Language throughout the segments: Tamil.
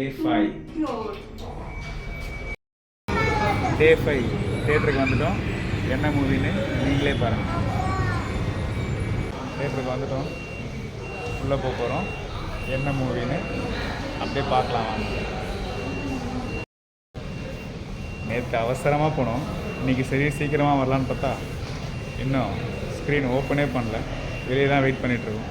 Day 5. Day 5 தியேட்டருக்கு வந்துட்டோம். என்ன மூவின்னு நீங்களே பாருங்கள். தியேட்டருக்கு வந்துட்டோம், உள்ளே போக போகிறோம். என்ன மூவின்னு அப்படியே பார்க்கலாம் வாங்க. நேற்று அவசரமாக போனோம், இன்றைக்கி சரி சீக்கிரமாக வரலான்னு பார்த்தா இன்னும் ஸ்க்ரீன் ஓப்பனே பண்ணல, வெளியே தான் வெயிட் பண்ணிகிட்ருக்கோம்.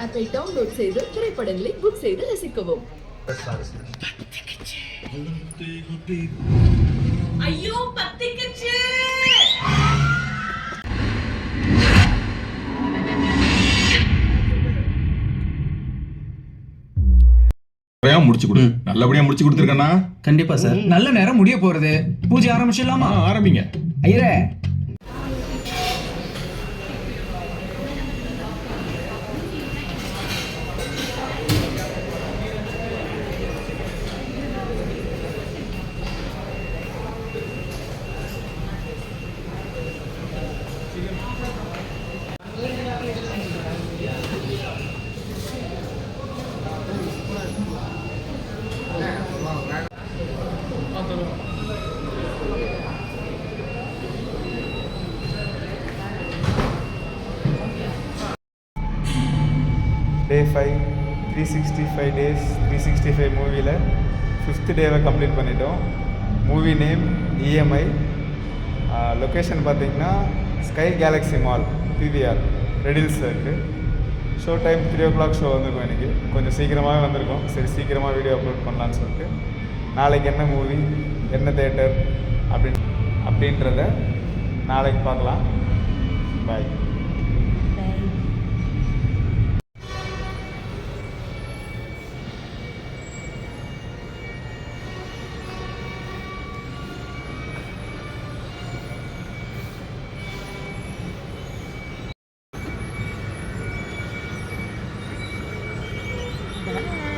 ஆப்பை டவுன்லோட் செய்து திரைப்படங்களை புக் செய்து ரசிக்கவும். ஐயோ பத்திக்கிச்சு. முடிச்சு கொடு. நல்லபடியா முடிச்சு கொடுத்துருக்கேன்னா? கண்டிப்பா சார். நல்ல நேரம் முடிய போறது, பூஜை ஆரம்பிச்சிடலாமா? ஆரம்பிங்க ஐயரே. Day 5 365 days 365 மூவியில் 5th டேவை கம்ப்ளீட் பண்ணிட்டோம். Movie name EMI. லொக்கேஷன் பார்த்தீங்கன்னா ஸ்கை கேலக்ஸி மால் PVR ரெடில்ஸில் இருக்குது. ஷோ டைம் 3 o'clock ஷோ வந்திருக்கோம். இன்றைக்கி கொஞ்சம் சீக்கிரமாகவே வந்திருக்கோம். சரி சீக்கிரமாக வீடியோ அப்லோட் பண்ணலான்னு சொல்லிட்டு நாளைக்கு என்ன மூவி, என்ன தேட்டர் அப்படின்றத நாளைக்கு பார்க்கலாம். பாய். Bye.